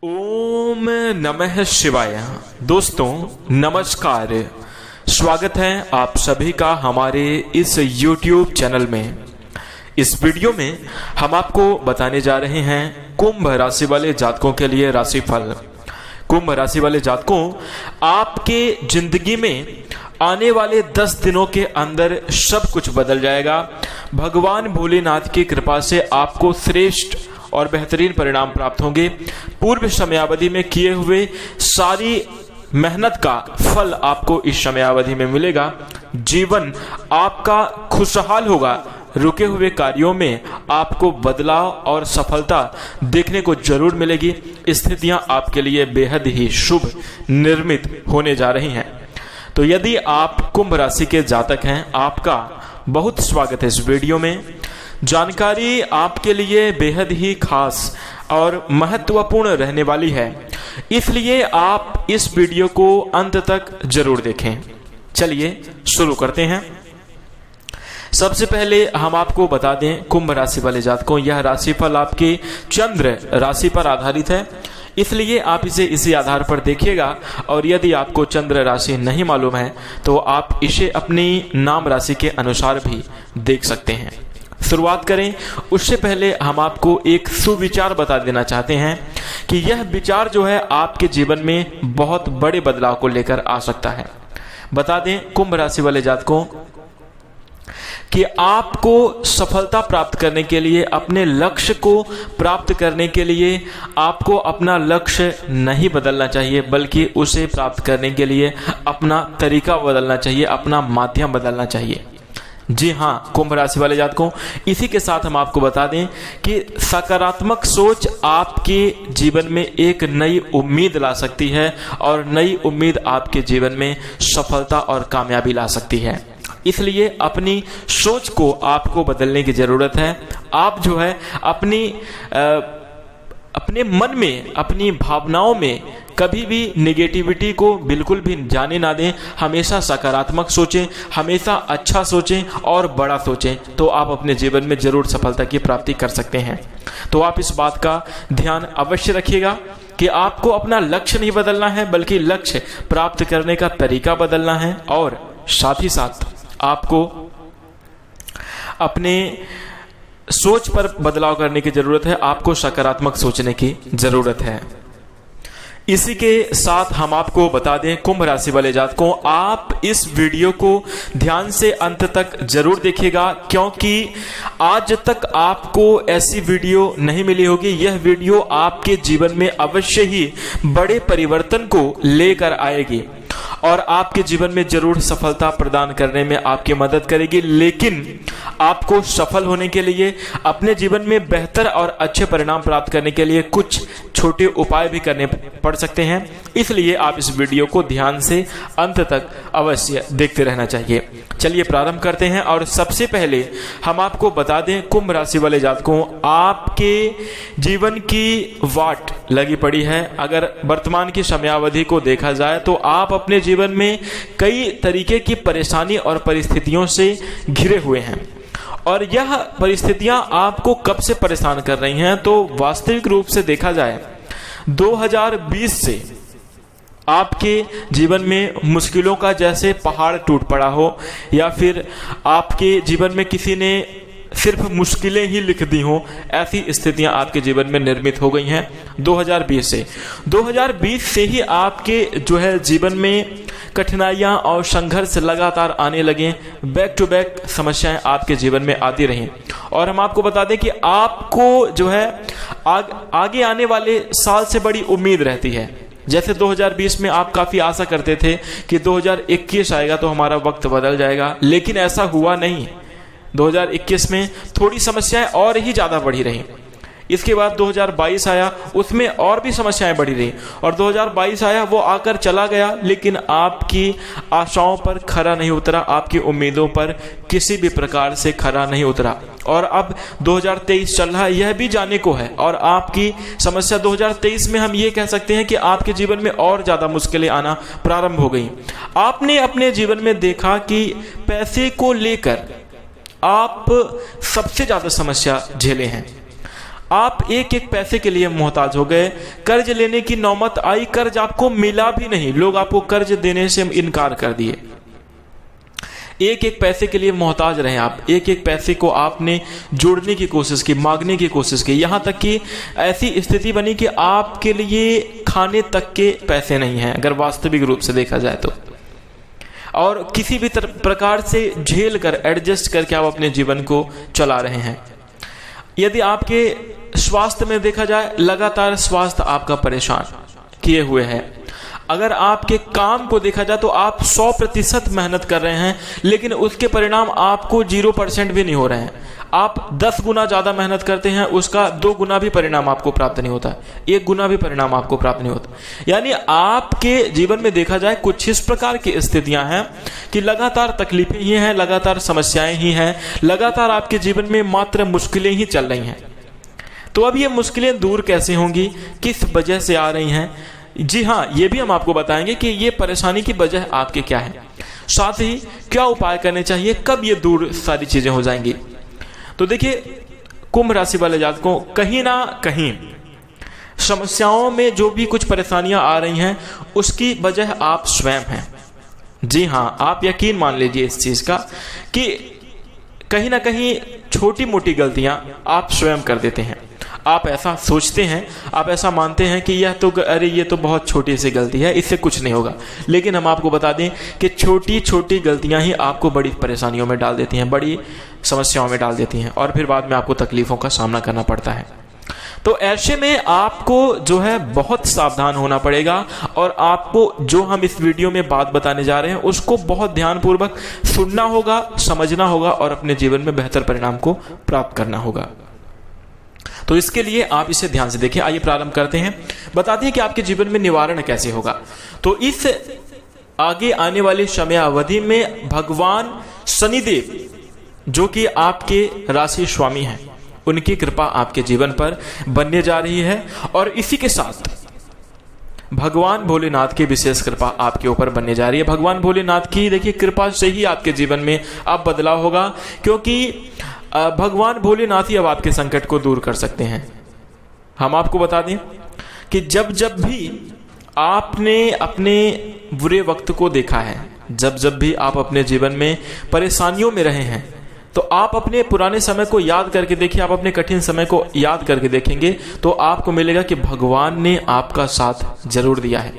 ओम नमः शिवाय। दोस्तों नमस्कार, स्वागत है आप सभी का हमारे इस YouTube चैनल में। इस वीडियो में हम आपको बताने जा रहे हैं कुंभ राशि वाले जातकों के लिए राशिफल। कुंभ राशि वाले जातकों, आपके जिंदगी में आने वाले 10 दिनों के अंदर सब कुछ बदल जाएगा। भगवान भोलेनाथ की कृपा से आपको श्रेष्ठ और बेहतरीन परिणाम प्राप्त होंगे। पूर्व समयावधि में किए हुए सारी मेहनत का फल आपको इस समयावधि में मिलेगा। जीवन आपका खुशहाल होगा। रुके हुए कार्यों में आपको बदलाव और सफलता देखने को जरूर मिलेगी। स्थितियां आपके लिए बेहद ही शुभ निर्मित होने जा रही हैं। तो यदि आप कुंभ राशि के जातक हैं, आपका बहुत स्वागत है इस वीडियो में। जानकारी आपके लिए बेहद ही खास और महत्वपूर्ण रहने वाली है, इसलिए आप इस वीडियो को अंत तक जरूर देखें। चलिए शुरू करते हैं। सबसे पहले हम आपको बता दें, कुंभ राशि वाले जातकों, यह राशिफल आपके चंद्र राशि पर आधारित है, इसलिए आप इसे इसी आधार पर देखिएगा। और यदि आपको चंद्र राशि नहीं मालूम है तो आप इसे अपनी नाम राशि के अनुसार भी देख सकते हैं। शुरुआत करें उससे पहले हम आपको एक सुविचार बता देना चाहते हैं कि यह विचार जो है आपके जीवन में बहुत बड़े बदलाव को लेकर आ सकता है। बता दें कुंभ राशि वाले जातकों कि आपको सफलता प्राप्त करने के लिए, अपने लक्ष्य को प्राप्त करने के लिए आपको अपना लक्ष्य नहीं बदलना चाहिए, बल्कि उसे प्राप्त करने के लिए अपना तरीका बदलना चाहिए, अपना माध्यम बदलना चाहिए। जी हाँ कुंभ राशि वाले जातकों, इसी के साथ हम आपको बता दें कि सकारात्मक सोच आपके जीवन में एक नई उम्मीद ला सकती है और नई उम्मीद आपके जीवन में सफलता और कामयाबी ला सकती है। इसलिए अपनी सोच को आपको बदलने की जरूरत है। आप जो है अपने मन में, अपनी भावनाओं में कभी भी नेगेटिविटी को बिल्कुल भी जाने ना दें। हमेशा सकारात्मक सोचें, हमेशा अच्छा सोचें और बड़ा सोचें, तो आप अपने जीवन में जरूर सफलता की प्राप्ति कर सकते हैं। तो आप इस बात का ध्यान अवश्य रखिएगा कि आपको अपना लक्ष्य नहीं बदलना है, बल्कि लक्ष्य प्राप्त करने का तरीका बदलना है। और साथ ही साथ आपको अपने सोच पर बदलाव करने की जरूरत है। आपको सकारात्मक सोचने की जरूरत है। इसी के साथ हम आपको बता दें कुंभ राशि वाले जातकों, आप इस वीडियो को ध्यान से अंत तक जरूर देखिएगा, क्योंकि आज तक आपको ऐसी वीडियो नहीं मिली होगी। यह वीडियो आपके जीवन में अवश्य ही बड़े परिवर्तन को लेकर आएगी और आपके जीवन में जरूर सफलता प्रदान करने में आपकी मदद करेगी। लेकिन आपको सफल होने के लिए, अपने जीवन में बेहतर और अच्छे परिणाम प्राप्त करने के लिए कुछ छोटे उपाय भी करने पड़ सकते हैं। इसलिए आप इस वीडियो को ध्यान से अंत तक अवश्य देखते रहना चाहिए। चलिए प्रारंभ करते हैं। और सबसे पहले हम आपको बता दें कुंभ राशि वाले जातकों, आपके जीवन की वाट लगी पड़ी है। अगर वर्तमान की समयावधि को देखा जाए तो आप अपने जीवन में कई तरीके की परेशानी और परिस्थितियों से घिरे हुए हैं। और यह परिस्थितियां आपको कब से परेशान कर रही हैं, तो वास्तविक रूप से देखा जाए 2020 से आपके जीवन में मुश्किलों का जैसे पहाड़ टूट पड़ा हो, या फिर आपके जीवन में किसी ने सिर्फ मुश्किलें ही लिख दी हो, ऐसी स्थितियां आपके जीवन में निर्मित हो गई हैं 2020 से। 2020 से ही आपके जो है जीवन में कठिनाइयां और संघर्ष लगातार आने लगे। बैक टू बैक समस्याएं आपके जीवन में आती रहीं। और हम आपको बता दें कि आपको जो है आगे आने वाले साल से बड़ी उम्मीद रहती है। जैसे 2020 में आप काफी आशा करते थे कि 2021 आएगा तो हमारा वक्त बदल जाएगा, लेकिन ऐसा हुआ नहीं। 2021 में थोड़ी समस्याएं और ही ज्यादा बढ़ी रहीं। इसके बाद 2022 आया, उसमें और भी समस्याएं बढ़ी रही। और 2022 आया, वो आकर चला गया, लेकिन आपकी आशाओं पर खरा नहीं उतरा, आपकी उम्मीदों पर किसी भी प्रकार से खरा नहीं उतरा। और अब 2023 चल रहा है, यह भी जाने को है। और आपकी समस्या 2023 में हम ये कह सकते हैं कि आपके जीवन में और ज्यादा मुश्किलें आना प्रारंभ हो गई। आपने अपने जीवन में देखा कि पैसे को लेकर आप सबसे ज्यादा समस्या झेले हैं। आप एक एक पैसे के लिए मोहताज हो गए। कर्ज लेने की नौबत आई, कर्ज आपको मिला भी नहीं, लोग आपको कर्ज देने से इनकार कर दिए। एक एक पैसे के लिए मोहताज रहे आप, एक एक पैसे को आपने जोड़ने की कोशिश की, मांगने की कोशिश की, यहां तक कि ऐसी स्थिति बनी कि आपके लिए खाने तक के पैसे नहीं हैं, अगर वास्तविक रूप से देखा जाए तो। और किसी भी प्रकार से झेल कर, एडजस्ट करके आप अपने जीवन को चला रहे हैं। यदि आपके स्वास्थ्य में देखा जाए, लगातार स्वास्थ्य आपका परेशान किए हुए है। अगर आपके काम को देखा जाए तो आप 100% मेहनत कर रहे हैं, लेकिन उसके परिणाम आपको 0% भी नहीं हो रहे हैं। आप 10 गुना ज्यादा मेहनत करते हैं, उसका 2 गुना भी परिणाम आपको प्राप्त नहीं होता, 1 गुना भी परिणाम आपको प्राप्त नहीं होता। यानी आपके जीवन में देखा जाए कुछ इस प्रकार की स्थितियां हैं कि लगातार तकलीफें ही हैं, लगातार समस्याएं ही हैं, लगातार आपके जीवन में मात्र मुश्किलें ही चल रही हैं। तो अब ये मुश्किलें दूर कैसे होंगी, किस वजह से आ रही हैं? जी हाँ, ये भी हम आपको बताएंगे कि ये परेशानी की वजह आपके क्या है, साथ ही क्या उपाय करने चाहिए, कब ये दूर सारी चीजें हो जाएंगी। तो देखिए, कुंभ राशि वाले जातकों, कहीं ना कहीं समस्याओं में जो भी कुछ परेशानियां आ रही हैं, उसकी वजह आप स्वयं हैं। जी हाँ, आप यकीन मान लीजिए इस चीज का कि कहीं ना कहीं छोटी मोटी गलतियां आप स्वयं कर देते हैं। आप ऐसा सोचते हैं, आप ऐसा मानते हैं कि ये तो बहुत छोटी सी गलती है, इससे कुछ नहीं होगा। लेकिन हम आपको बता दें कि छोटी छोटी गलतियां ही आपको बड़ी परेशानियों में डाल देती हैं, बड़ी समस्याओं में डाल देती हैं, और फिर बाद में आपको तकलीफों का सामना करना पड़ता है। तो ऐसे में आपको जो है बहुत सावधान होना पड़ेगा, और आपको जो हम इस वीडियो में बात बताने जा रहे हैं उसको बहुत ध्यानपूर्वक सुनना होगा, समझना होगा, और अपने जीवन में बेहतर परिणाम को प्राप्त करना होगा। तो इसके लिए आप इसे ध्यान से देखें। आइए प्रारंभ करते हैं, बताते हैं कि आपके जीवन में निवारण कैसे होगा। तो इस आगे आने वाली समय अवधि में भगवान शनिदेव, जो कि आपके राशि स्वामी हैं, उनकी कृपा आपके जीवन पर बनने जा रही है, और इसी के साथ भगवान भोलेनाथ की विशेष कृपा आपके ऊपर बनने जा रही है। भगवान भोलेनाथ की देखिए कृपा से ही आपके जीवन में अब बदलाव होगा, क्योंकि भगवान भोलेनाथ ही अब आपके संकट को दूर कर सकते हैं। हम आपको बता दें कि जब जब भी आपने अपने बुरे वक्त को देखा है, जब जब भी आप अपने जीवन में परेशानियों में रहे हैं, तो आप अपने पुराने समय को याद करके देखिए, आप अपने कठिन समय को याद करके देखेंगे तो आपको मिलेगा कि भगवान ने आपका साथ जरूर दिया है।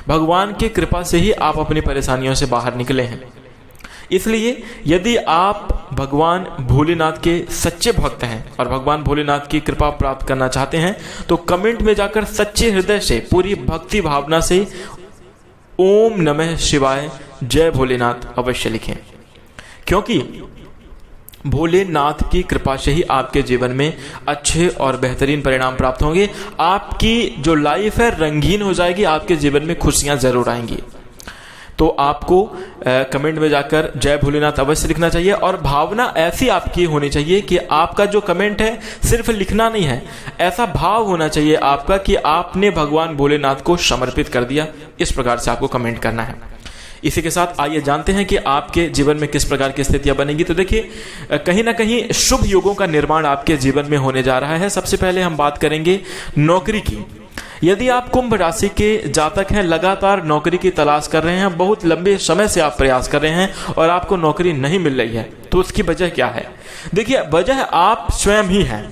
भगवान की कृपा से ही आप अपनी परेशानियों से बाहर निकले हैं। इसलिए यदि आप भगवान भोलेनाथ के सच्चे भक्त हैं और भगवान भोलेनाथ की कृपा प्राप्त करना चाहते हैं, तो कमेंट में जाकर सच्चे हृदय से, पूरी भक्ति भावना से ओम नमः शिवाय जय भोलेनाथ अवश्य लिखें, क्योंकि भोलेनाथ की कृपा से ही आपके जीवन में अच्छे और बेहतरीन परिणाम प्राप्त होंगे। आपकी जो लाइफ है रंगीन हो जाएगी, आपके जीवन में खुशियां जरूर आएंगी। तो आपको कमेंट में जाकर जय भोलेनाथ अवश्य लिखना चाहिए, और भावना ऐसी आपकी होनी चाहिए कि आपका जो कमेंट है सिर्फ लिखना नहीं है, ऐसा भाव होना चाहिए आपका कि आपने भगवान भोलेनाथ को समर्पित कर दिया। इस प्रकार से आपको कमेंट करना है। इसी के साथ आइए जानते हैं कि आपके जीवन में किस प्रकार की स्थितियां बनेंगी। तो देखिए, कहीं ना कहीं शुभ योगों का निर्माण आपके जीवन में होने जा रहा है। सबसे पहले हम बात करेंगे नौकरी की। यदि आप कुंभ राशि के जातक हैं, लगातार नौकरी की तलाश कर रहे हैं, बहुत लंबे समय से आप प्रयास कर रहे हैं और आपको नौकरी नहीं मिल रही है, तो उसकी वजह क्या है? देखिए, वजह आप स्वयं ही हैं।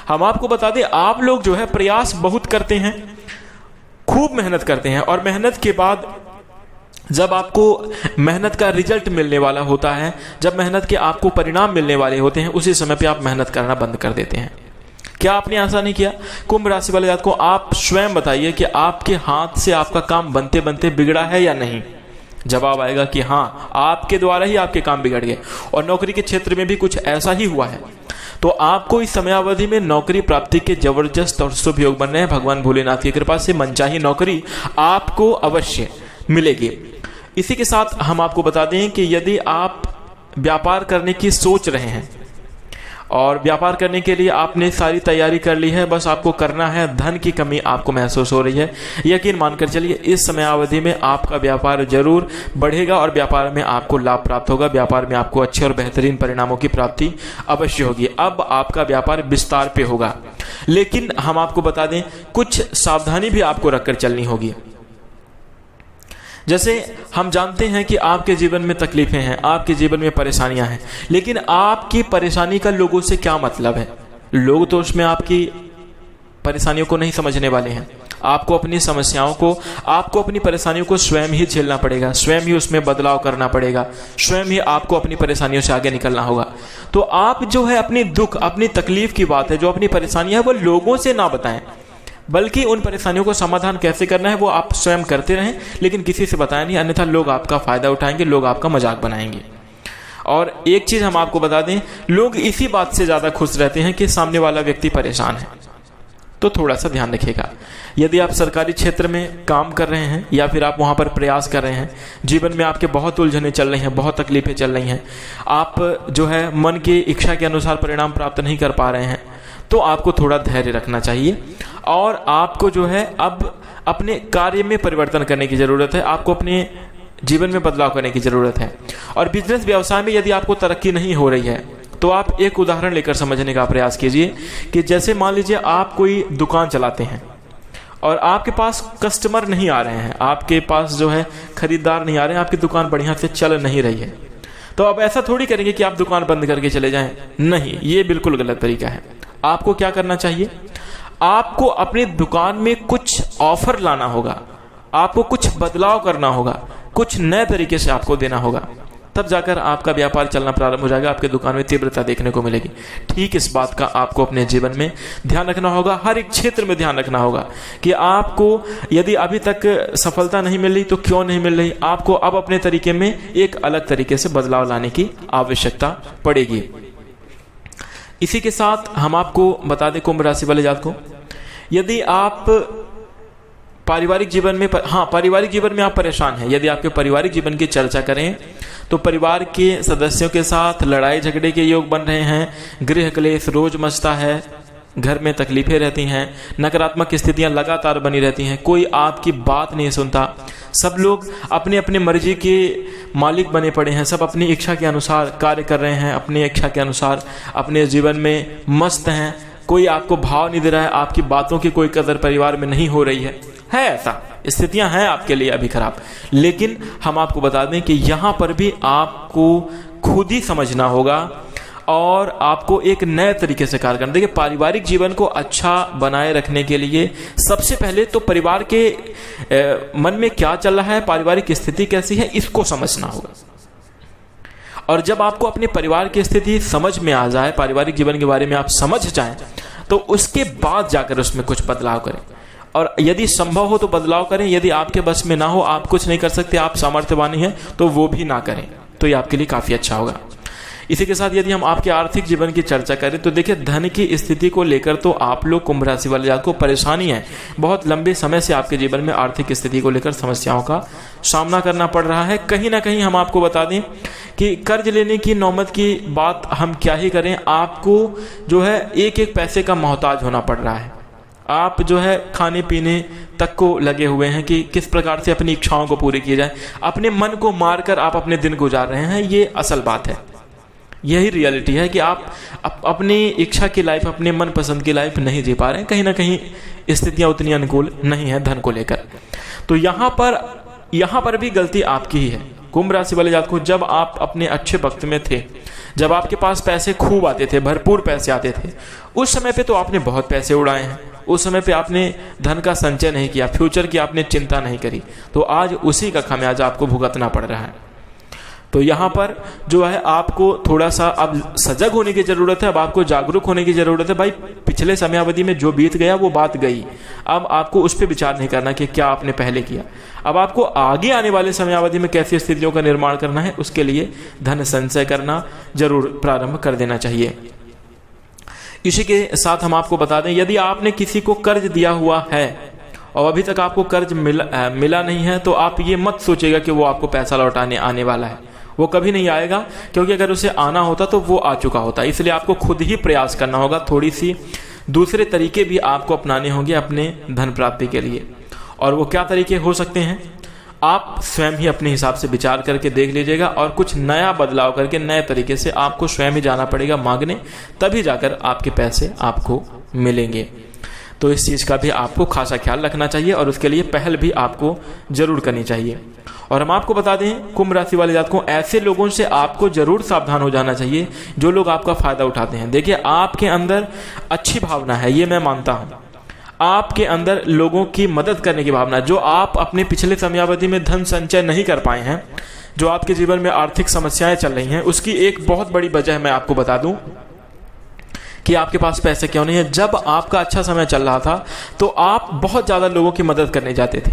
हम आपको बता दें, आप लोग जो है प्रयास बहुत करते हैं, खूब मेहनत करते हैं, और मेहनत के बाद जब आपको मेहनत का रिजल्ट मिलने वाला होता है, जब मेहनत के आपको परिणाम मिलने वाले होते हैं, उसी समय पे आप मेहनत करना बंद कर देते हैं। क्या आपने ऐसा नहीं किया? कुंभ राशि वाले जातकों, आप स्वयं बताइए कि आपके हाथ से आपका काम बनते बनते बिगड़ा है या नहीं? जवाब आएगा कि हाँ, आपके द्वारा ही आपके काम बिगड़ गए, और नौकरी के क्षेत्र में भी कुछ ऐसा ही हुआ है। तो आपको इस समयावधि में नौकरी प्राप्ति के जबरदस्त और शुभ योग बन रहे हैं। भगवान भोलेनाथ की कृपा से मनचाही नौकरी आपको अवश्य मिलेगी। इसी के साथ हम आपको बता दें कि यदि आप व्यापार करने की सोच रहे हैं और व्यापार करने के लिए आपने सारी तैयारी कर ली है, बस आपको करना है। धन की कमी आपको महसूस हो रही है, यकीन मानकर चलिए इस समय अवधि में आपका व्यापार जरूर बढ़ेगा और व्यापार में आपको लाभ प्राप्त होगा। व्यापार में आपको अच्छे और बेहतरीन परिणामों की प्राप्ति अवश्य होगी। अब आपका व्यापार विस्तार पे होगा, लेकिन हम आपको बता दें कुछ सावधानी भी आपको रखकर चलनी होगी। जैसे हम जानते हैं कि आपके जीवन में तकलीफें हैं, आपके जीवन में परेशानियां हैं, लेकिन आपकी परेशानी का लोगों से क्या मतलब है? लोग तो उसमें आपकी परेशानियों को नहीं समझने वाले हैं। आपको अपनी समस्याओं को, आपको अपनी परेशानियों को स्वयं ही झेलना पड़ेगा, स्वयं ही उसमें बदलाव करना पड़ेगा, स्वयं ही आपको अपनी परेशानियों से आगे निकलना होगा। तो आप जो है अपनी दुख, अपनी तकलीफ की बात है, जो अपनी परेशानियां है, वो लोगों से ना बताएं, बल्कि उन परेशानियों को समाधान कैसे करना है वो आप स्वयं करते रहें, लेकिन किसी से बताएं नहीं, अन्यथा लोग आपका फायदा उठाएंगे, लोग आपका मजाक बनाएंगे। और एक चीज हम आपको बता दें, लोग इसी बात से ज्यादा खुश रहते हैं कि सामने वाला व्यक्ति परेशान है। तो थोड़ा सा ध्यान रखिएगा। यदि आप सरकारी क्षेत्र में काम कर रहे हैं या फिर आप वहां पर प्रयास कर रहे हैं, जीवन में आपके बहुत उलझनें चल रही हैं, बहुत तकलीफें चल रही हैं, आप जो है मन की इच्छा के अनुसार परिणाम प्राप्त नहीं कर पा रहे हैं, तो आपको थोड़ा धैर्य रखना चाहिए और आपको जो है अब अपने कार्य में परिवर्तन करने की जरूरत है। आपको अपने जीवन में बदलाव करने की जरूरत है। और बिजनेस व्यवसाय में यदि आपको तरक्की नहीं हो रही है, तो आप एक उदाहरण लेकर समझने का प्रयास कीजिए कि जैसे मान लीजिए आप कोई दुकान चलाते हैं और आपके पास कस्टमर नहीं आ रहे हैं, आपके पास जो है खरीदार नहीं आ रहे हैं, आपकी दुकान बढ़िया से चल नहीं रही है। तो अब ऐसा थोड़ी करेंगे कि आप दुकान बंद करके चले जाएं, नहीं, ये बिल्कुल गलत तरीका है। आपको क्या करना चाहिए? आपको अपनी दुकान में कुछ ऑफर लाना होगा, आपको कुछ बदलाव करना होगा, कुछ नए तरीके से आपको देना होगा, तब जाकर आपका व्यापार चलना प्रारंभ हो जाएगा, आपके दुकान में तीव्रता देखने को मिलेगी। ठीक इस बात का आपको अपने जीवन में ध्यान रखना होगा, हर एक क्षेत्र में ध्यान रखना होगा कि आपको यदि अभी तक सफलता नहीं मिल रही तो क्यों नहीं मिल रही, आपको अब अपने तरीके में एक अलग तरीके से बदलाव लाने की आवश्यकता पड़ेगी। इसी के साथ हम आपको बता दें कुंभ राशि वाले जातकों, यदि आप पारिवारिक जीवन में पारिवारिक जीवन में आप परेशान हैं, यदि आपके पारिवारिक जीवन की चर्चा करें तो परिवार के सदस्यों के साथ लड़ाई झगड़े के योग बन रहे हैं, गृह क्लेश रोज मचता है, घर में तकलीफें रहती हैं, नकारात्मक स्थितियां लगातार बनी रहती हैं, कोई आपकी बात नहीं सुनता, सब लोग अपने अपने मर्जी के मालिक बने पड़े हैं, सब अपनी इच्छा के अनुसार कार्य कर रहे हैं, अपनी इच्छा के अनुसार अपने जीवन में मस्त हैं, कोई आपको भाव नहीं दे रहा है, आपकी बातों की कोई कदर परिवार में नहीं हो रही है ऐसा स्थितियां हैं आपके लिए अभी खराब। लेकिन हम आपको बता दें कि यहां पर भी आपको खुद ही समझना होगा और आपको एक नए तरीके से कार्य करना। देखिए, पारिवारिक जीवन को अच्छा बनाए रखने के लिए सबसे पहले तो परिवार के मन में क्या चल रहा है, पारिवारिक स्थिति कैसी है, इसको समझना होगा। और जब आपको अपने परिवार की स्थिति समझ में आ जाए, पारिवारिक जीवन के बारे में आप समझ जाएं, तो उसके बाद जाकर उसमें कुछ बदलाव करें। और यदि संभव हो तो बदलाव करें, यदि आपके बस में ना हो, आप कुछ नहीं कर सकते, आप सामर्थ्यवानी हैं, तो वो भी ना करें, तो ये आपके लिए काफी अच्छा होगा। इसी के साथ यदि हम आपके आर्थिक जीवन की चर्चा करें तो देखिए, धन की स्थिति को लेकर तो आप लोग कुंभ राशि वाले जातकों को परेशानी है, बहुत लंबे समय से आपके जीवन में आर्थिक स्थिति को लेकर समस्याओं का सामना करना पड़ रहा है। कहीं ना कहीं हम आपको बता दें कि कर्ज लेने की नौबत की बात हम क्या ही करें, आपको जो है एक एक पैसे का मोहताज होना पड़ रहा है। आप जो है खाने पीने तक को लगे हुए हैं कि किस प्रकार से अपनी इच्छाओं को पूरी की जाए, अपने मन को मारकर आप अपने दिन गुजार रहे हैं, ये असल बात है, यही रियलिटी है कि आप अपनी इच्छा की लाइफ, अपने मन पसंद की लाइफ नहीं जी पा रहे हैं, कहीं ना कहीं स्थितियां उतनी अनुकूल नहीं है धन को लेकर। तो यहाँ पर भी गलती आपकी ही है कुंभ राशि वाले जातकों। जब आप अपने अच्छे वक्त में थे, जब आपके पास पैसे खूब आते थे, भरपूर पैसे आते थे, उस समय पे तो आपने बहुत पैसे उड़ाए हैं, उस समय पे आपने धन का संचय नहीं किया, फ्यूचर की आपने चिंता नहीं करी, तो आज उसी का खामियाजा आपको भुगतना पड़ रहा है। तो यहाँ पर जो है आपको थोड़ा सा अब सजग होने की जरूरत है, अब आपको जागरूक होने की जरूरत है। भाई, पिछले समयावधि में जो बीत गया वो बात गई, अब आपको उस पर विचार नहीं करना कि क्या आपने पहले किया। अब आपको आगे आने वाले समयावधि में कैसी स्थितियों का निर्माण करना है, उसके लिए धन संचय करना जरूर प्रारंभ कर देना चाहिए। इसी के साथ हम आपको बता दें, यदि आपने किसी को कर्ज दिया हुआ है और अभी तक आपको कर्ज मिला नहीं है, तो आप ये मत सोचिएगा कि वो आपको पैसा लौटाने आने वाला है, वो कभी नहीं आएगा, क्योंकि अगर उसे आना होता तो वो आ चुका होता। इसलिए आपको खुद ही प्रयास करना होगा, थोड़ी सी दूसरे तरीके भी आपको अपनाने होंगे अपने धन प्राप्ति के लिए। और वो क्या तरीके हो सकते हैं, आप स्वयं ही अपने हिसाब से विचार करके देख लीजिएगा, और कुछ नया बदलाव करके नए तरीके से आपको स्वयं ही जाना पड़ेगा मांगने, तभी जाकर आपके पैसे आपको मिलेंगे। तो इस चीज़ का भी आपको खासा ख्याल रखना चाहिए और उसके लिए पहल भी आपको जरूर करनी चाहिए। और हम आपको बता दें, कुंभ राशि वाले जातकों, ऐसे लोगों से आपको जरूर सावधान हो जाना चाहिए जो लोग आपका फायदा उठाते हैं। देखिए, आपके अंदर अच्छी भावना है, ये मैं मानता हूँ। आपके अंदर लोगों की मदद करने की भावना, जो आप अपने पिछले समयावधि में धन संचय नहीं कर पाए हैं, जो आपके जीवन में आर्थिक समस्याएं चल रही हैं, उसकी एक बहुत बड़ी वजह मैं आपको बता दूं कि आपके पास पैसे क्यों नहीं है। जब आपका अच्छा समय चल रहा था तो आप बहुत ज्यादा लोगों की मदद करने जाते थे।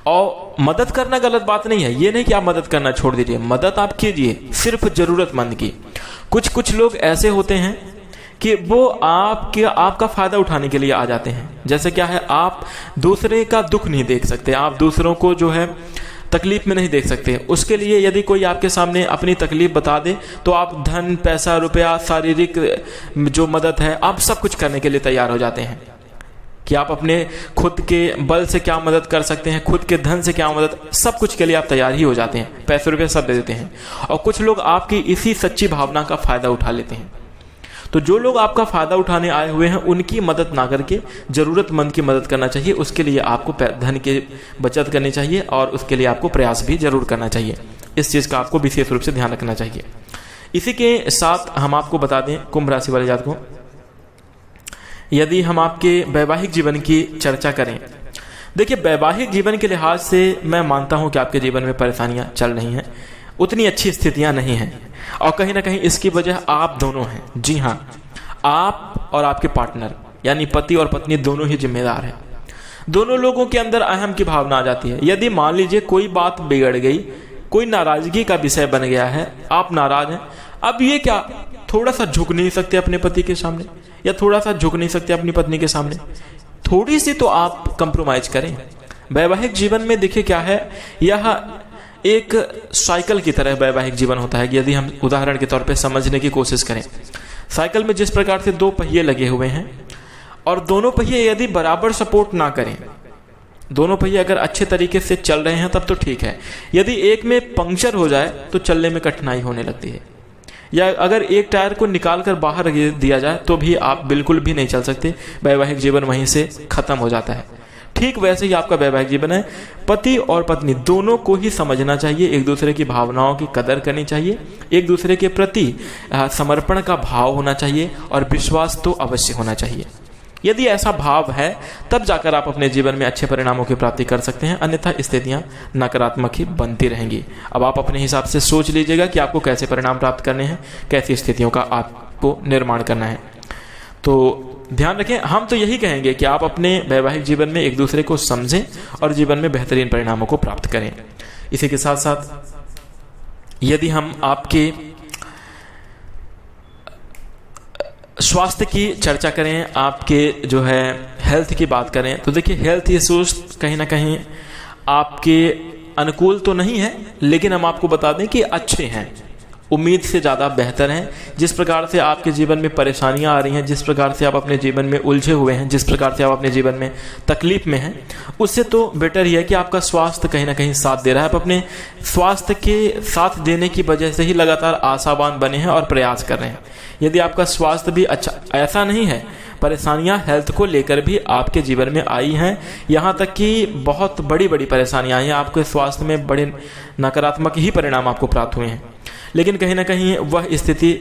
और मदद करना गलत बात नहीं है, ये नहीं कि आप मदद करना छोड़ दीजिए, मदद आप कीजिए, सिर्फ जरूरतमंद की। कुछ लोग ऐसे होते हैं कि वो आपका फायदा उठाने के लिए आ जाते हैं। जैसे क्या है, आप दूसरे का दुख नहीं देख सकते, आप दूसरों को जो है तकलीफ में नहीं देख सकते। उसके लिए यदि कोई आपके सामने अपनी तकलीफ बता दे तो आप धन, पैसा, रुपया, शारीरिक जो मदद है, आप सब कुछ करने के लिए तैयार हो जाते हैं कि आप अपने खुद के बल से क्या मदद कर सकते हैं, खुद के धन से क्या मदद, सब कुछ के लिए आप तैयार ही हो जाते हैं, पैसे रुपये सब दे देते हैं। और कुछ लोग आपकी इसी सच्ची भावना का फायदा उठा लेते हैं। तो जो लोग आपका फायदा उठाने आए हुए हैं, उनकी मदद ना करके जरूरतमंद की मदद करना चाहिए। उसके लिए आपको धन की बचत करनी चाहिए और उसके लिए आपको प्रयास भी जरूर करना चाहिए। इस चीज़ का आपको विशेष रूप से ध्यान रखना चाहिए। इसी के साथ हम आपको बता दें, कुंभ राशि वाले जातकों, यदि हम आपके वैवाहिक जीवन की चर्चा करें, देखिए, वैवाहिक जीवन के लिहाज से मैं मानता हूं कि आपके जीवन में परेशानियां चल रही हैं, उतनी अच्छी स्थितियां नहीं हैं, और कहीं ना कहीं इसकी वजह आप दोनों हैं। जी हाँ, आप और आपके पार्टनर यानी पति और पत्नी दोनों ही जिम्मेदार हैं। दोनों लोगों के अंदर अहम की भावना आ जाती है। यदि मान लीजिए कोई बात बिगड़ गई, कोई नाराजगी का विषय बन गया है, आप नाराज हैं, अब ये क्या, थोड़ा सा झुक नहीं सकते अपने पति के सामने, या थोड़ा सा झुक नहीं सकते अपनी पत्नी के सामने, थोड़ी सी तो आप कंप्रोमाइज करें। वैवाहिक जीवन में देखिए क्या है, यह एक साइकिल की तरह वैवाहिक जीवन होता है। यदि हम उदाहरण के तौर पे समझने की कोशिश करें, साइकिल में जिस प्रकार से दो पहिए लगे हुए हैं और दोनों पहिए यदि बराबर सपोर्ट ना करें, दोनों पहिए अगर अच्छे तरीके से चल रहे हैं तब तो ठीक है, यदि एक में पंक्चर हो जाए तो चलने में कठिनाई होने लगती है, या अगर एक टायर को निकाल कर बाहर दिया जाए तो भी आप बिल्कुल भी नहीं चल सकते, वैवाहिक जीवन वहीं से खत्म हो जाता है। ठीक वैसे ही आपका वैवाहिक जीवन है। पति और पत्नी दोनों को ही समझना चाहिए, एक दूसरे की भावनाओं की कदर करनी चाहिए, एक दूसरे के प्रति समर्पण का भाव होना चाहिए और विश्वास तो अवश्य होना चाहिए। यदि ऐसा भाव है तब जाकर आप अपने जीवन में अच्छे परिणामों की प्राप्ति कर सकते हैं, अन्यथा स्थितियां नकारात्मक ही बनती रहेंगी। अब आप अपने हिसाब से सोच लीजिएगा कि आपको कैसे परिणाम प्राप्त करने हैं, कैसी स्थितियों का आपको निर्माण करना है। तो ध्यान रखें, हम तो यही कहेंगे कि आप अपने वैवाहिक जीवन में एक दूसरे को समझें और जीवन में बेहतरीन परिणामों को प्राप्त करें। इसी के साथ साथ यदि हम आपके स्वास्थ्य की चर्चा करें, आपके जो है हेल्थ की बात करें, तो देखिए, हेल्थ इश्यूज कहीं ना कहीं आपके अनुकूल तो नहीं है, लेकिन हम आपको बता दें कि अच्छे हैं, उम्मीद से ज़्यादा बेहतर हैं। जिस प्रकार से आपके जीवन में परेशानियां आ रही हैं, जिस प्रकार से आप अपने जीवन में उलझे हुए हैं, जिस प्रकार से आप अपने जीवन में तकलीफ में हैं, उससे तो बेटर ही है कि आपका स्वास्थ्य कहीं ना कहीं साथ दे रहा है। आप अपने स्वास्थ्य के साथ देने की वजह से ही लगातार आशावान बने हैं और प्रयास कर रहे हैं। यदि आपका स्वास्थ्य भी अच्छा, ऐसा नहीं है, परेशानियां हेल्थ को लेकर भी आपके जीवन में आई हैं, यहाँ तक कि बहुत बड़ी बड़ी परेशानियां आई हैं, आपके स्वास्थ्य में बड़े नकारात्मक ही परिणाम आपको प्राप्त हुए हैं। लेकिन कहीं ना कहीं वह स्थिति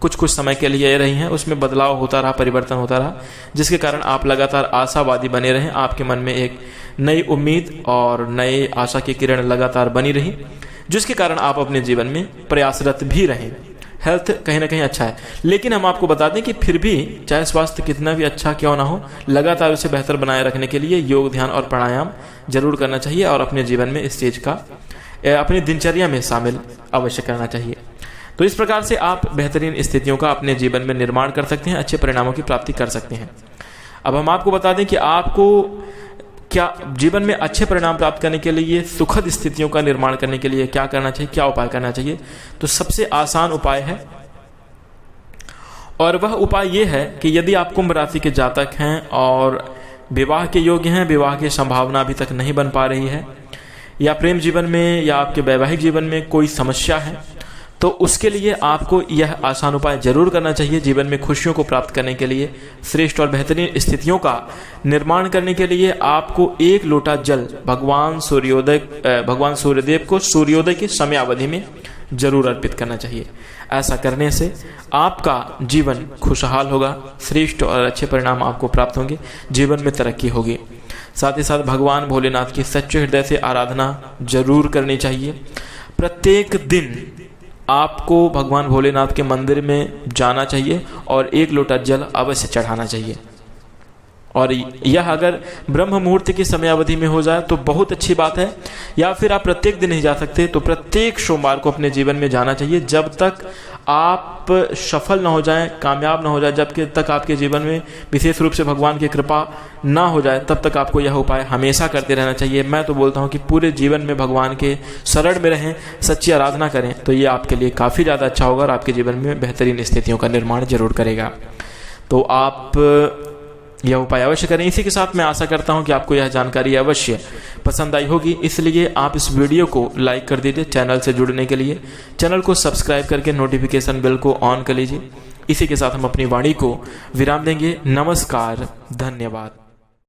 कुछ समय के लिए रही है, उसमें बदलाव होता रहा, परिवर्तन होता रहा, जिसके कारण आप लगातार आशावादी बने रहे। आपके मन में एक नई उम्मीद और नई आशा की किरण लगातार बनी रही, जिसके कारण आप अपने जीवन में प्रयासरत भी रहे। हेल्थ कहीं ना कहीं अच्छा है, लेकिन हम आपको बता दें कि फिर भी चाहे स्वास्थ्य कितना भी अच्छा क्यों ना हो, लगातार उसे बेहतर बनाए रखने के लिए योग, ध्यान और प्राणायाम जरूर करना चाहिए और अपने जीवन में इस चीज का अपनी दिनचर्या में शामिल अवश्य करना चाहिए। तो इस प्रकार से आप बेहतरीन स्थितियों का अपने जीवन में निर्माण कर सकते हैं, अच्छे परिणामों की प्राप्ति कर सकते हैं। अब हम आपको बता दें कि आपको क्या जीवन में अच्छे परिणाम प्राप्त करने के लिए, सुखद स्थितियों का निर्माण करने के लिए क्या करना चाहिए, क्या उपाय करना चाहिए? तो सबसे आसान उपाय है, और वह उपाय यह है कि यदि आप कुंभ राशि के जातक हैं और विवाह के योग्य हैं, विवाह की संभावना अभी तक नहीं बन पा रही है, या प्रेम जीवन में या आपके वैवाहिक जीवन में कोई समस्या है, तो उसके लिए आपको यह आसान उपाय जरूर करना चाहिए। जीवन में खुशियों को प्राप्त करने के लिए, श्रेष्ठ और बेहतरीन स्थितियों का निर्माण करने के लिए आपको 1 लोटा जल भगवान सूर्यदेव को सूर्योदय की समयावधि में जरूर अर्पित करना चाहिए। ऐसा करने से आपका जीवन खुशहाल होगा, श्रेष्ठ और अच्छे परिणाम आपको प्राप्त होंगे, जीवन में तरक्की होगी। साथ ही साथ भगवान भोलेनाथ की सच्चे हृदय से आराधना जरूर करनी चाहिए। प्रत्येक दिन आपको भगवान भोलेनाथ के मंदिर में जाना चाहिए और 1 लोटा जल अवश्य चढ़ाना चाहिए। और यह अगर ब्रह्म मुहूर्त की समयावधि में हो जाए तो बहुत अच्छी बात है, या फिर आप प्रत्येक दिन नहीं जा सकते तो प्रत्येक सोमवार को अपने जीवन में जाना चाहिए। जब तक आप सफल ना हो जाएं, कामयाब ना हो जाए, जब तक आपके जीवन में विशेष रूप से भगवान की कृपा ना हो जाए, तब तक आपको यह उपाय हमेशा करते रहना चाहिए। मैं तो बोलता हूँ कि पूरे जीवन में भगवान के शरण में रहें, सच्ची आराधना करें, तो ये आपके लिए काफ़ी ज़्यादा अच्छा होगा और आपके जीवन में बेहतरीन स्थितियों का निर्माण जरूर करेगा। तो आप यह उपाय अवश्य करें। इसी के साथ मैं आशा करता हूं कि आपको यह जानकारी अवश्य पसंद आई होगी, इसलिए आप इस वीडियो को लाइक कर दीजिए। चैनल से जुड़ने के लिए चैनल को सब्सक्राइब करके नोटिफिकेशन बेल को ऑन कर लीजिए। इसी के साथ हम अपनी वाणी को विराम देंगे। नमस्कार, धन्यवाद।